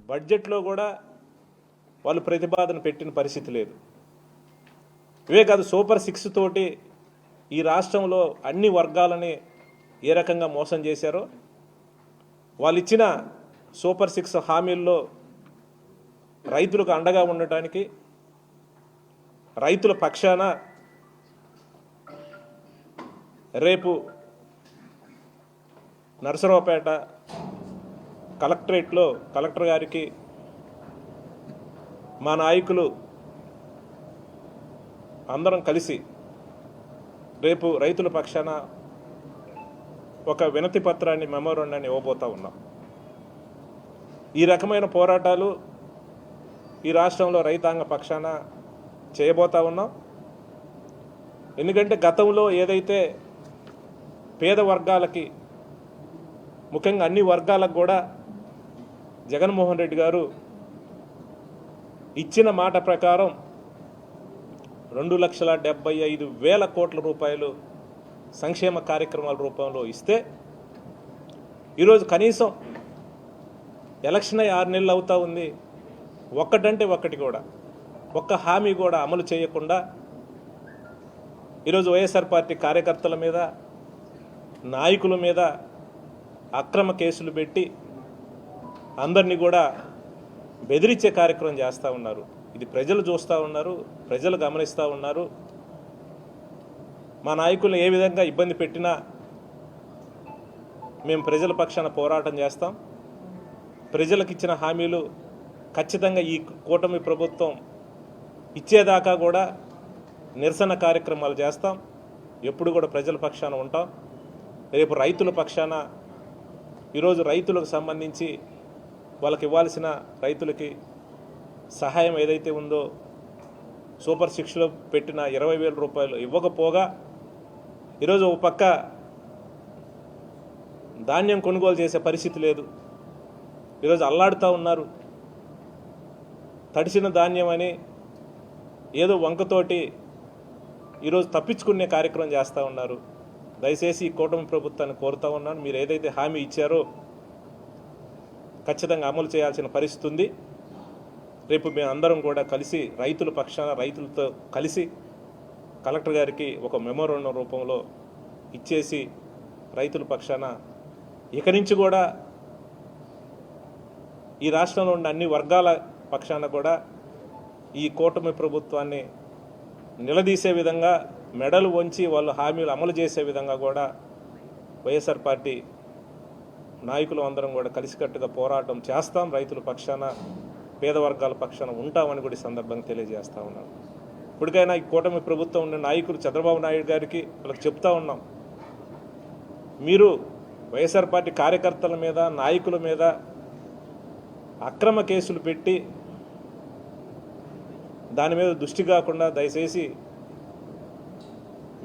బడ్జెట్లో కూడా వాళ్ళు ప్రతిపాదన పెట్టిన పరిస్థితి లేదు. ఇవే కాదు, సూపర్ 6 తోటి ఈ రాష్ట్రంలో అన్ని వర్గాలని ఏ రకంగా మోసం చేశారో, వాళ్ళు ఇచ్చిన సూపర్ 6 హామీల్లో రైతులకు అండగా ఉండటానికి, రైతుల పక్షాన రేపు నరసరావుపేట కలెక్టరేట్లో కలెక్టర్ గారికి మా నాయకులు అందరం కలిసి రేపు రైతుల పక్షాన ఒక వినతి పత్రాన్ని, మెమోరాండాన్ని ఇవ్వబోతా ఉన్నాం. ఈ రకమైన పోరాటాలు ఈ రాష్ట్రంలో రైతాంగ పక్షాన చేయబోతా ఉన్నాం. ఎందుకంటే గతంలో ఏదైతే పేద వర్గాలకి, ముఖ్యంగా అన్ని వర్గాలకు కూడా జగన్మోహన్ రెడ్డి గారు ఇచ్చిన మాట ప్రకారం 2,75,000 కోట్ల రూపాయలు సంక్షేమ కార్యక్రమాల రూపంలో ఇస్తే, ఈరోజు కనీసం ఎలక్షన్ 6 నెలలు అవుతా ఉంది, ఒక్కటంటే ఒక్కటి కూడా, ఒక్క హామీ కూడా అమలు చేయకుండా ఈరోజు వైఎస్ఆర్ పార్టీ కార్యకర్తల మీద, నాయకుల మీద అక్రమ కేసులు పెట్టి అందరినీ కూడా బెదిరించే కార్యక్రమం చేస్తూ ఉన్నారు. ఇది ప్రజలు చూస్తూ ఉన్నారు, ప్రజలు గమనిస్తూ ఉన్నారు. మా నాయకులు ఏ విధంగా ఇబ్బంది పెట్టినా మేము ప్రజల పక్షాన పోరాటం చేస్తాం. ప్రజలకు ఇచ్చిన హామీలు ఖచ్చితంగా ఈ కూటమి ప్రభుత్వం ఇచ్చేదాకా కూడా నిరసన కార్యక్రమాలు చేస్తాం. ఎప్పుడు కూడా ప్రజల పక్షాన ఉంటాం. రేపు రైతుల పక్షాన, ఈరోజు రైతులకు సంబంధించి వాళ్ళకి ఇవ్వాల్సిన రైతులకి సహాయం ఏదైతే ఉందో సూపర్ 6లో పెట్టిన 20,000 రూపాయలు ఇవ్వకపోగా, ఈరోజు ఒక పక్క ధాన్యం కొనుగోలు చేసే పరిస్థితి లేదు. ఈరోజు అల్లాడుతూ ఉన్నారు. తడిసిన ధాన్యం అని ఏదో వంకతోటి ఈరోజు తప్పించుకునే కార్యక్రమం చేస్తూ ఉన్నారు. దయచేసి ఈ కూటమి ప్రభుత్వాన్ని కోరుతూ ఉన్నాను, మీరు ఏదైతే హామీ ఇచ్చారో ఖచ్చితంగా అమలు చేయాల్సిన పరిస్థితి ఉంది. రేపు మేము అందరం కూడా కలిసి రైతుల పక్షాన, రైతులతో కలిసి కలెక్టర్ గారికి ఒక మెమోరాండం రూపంలో ఇచ్చేసి రైతుల పక్షాన ఇక నుంచి కూడా ఈ రాష్ట్రంలో ఉన్న అన్ని వర్గాల పక్షాన కూడా ఈ కూటమి ప్రభుత్వాన్ని నిలదీసే విధంగా, మెడలు వంచి వాళ్ళు హామీలు అమలు చేసే విధంగా కూడా వైఎస్ఆర్ పార్టీ నాయకులు అందరం కూడా కలిసికట్టుగా పోరాటం చేస్తాం. రైతుల పక్షాన, పేద వర్గాల పక్షాన ఉంటామని కూడా ఈ సందర్భంగా తెలియజేస్తూ ఉన్నాం. ఇప్పటికైనా ఈ కూటమి ప్రభుత్వం ఉన్న నాయకులు చంద్రబాబు నాయుడు గారికి వాళ్ళకి చెప్తా ఉన్నాం, మీరు వైఎస్ఆర్ పార్టీ కార్యకర్తల మీద, నాయకుల మీద అక్రమ కేసులు పెట్టి దాని మీద దృష్టి కాకుండా దయచేసి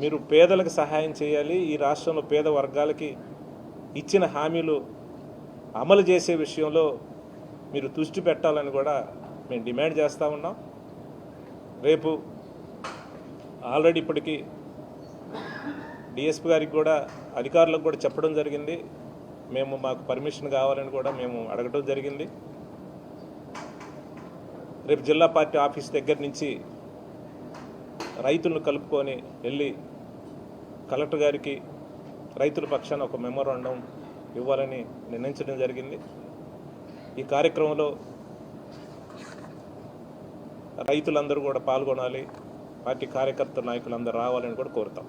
మీరు పేదలకు సహాయం చేయాలి. ఈ రాష్ట్రంలో పేద వర్గాలకి ఇచ్చిన హామీలు అమలు చేసే విషయంలో మీరు దృష్టి పెట్టాలని కూడా మేము డిమాండ్ చేస్తూ ఉన్నాం. రేపు ఆల్రెడీ ఇప్పటికీ డిఎస్పీ గారికి కూడా, అధికారులకు కూడా చెప్పడం జరిగింది. మాకు పర్మిషన్ కావాలని కూడా మేము అడగడం జరిగింది. రేపు జిల్లా పార్టీ ఆఫీస్ దగ్గర నుంచి రైతులను కలుపుకొని వెళ్ళి కలెక్టర్ గారికి రైతుల పక్షాన ఒక మెమోరాండం ఇవ్వాలని నిర్ణయించడం జరిగింది. ఈ కార్యక్రమంలో రైతులందరూ కూడా పాల్గొనాలి, పార్టీ కార్యకర్త నాయకులందరూ రావాలని కూడా కోరుతాం.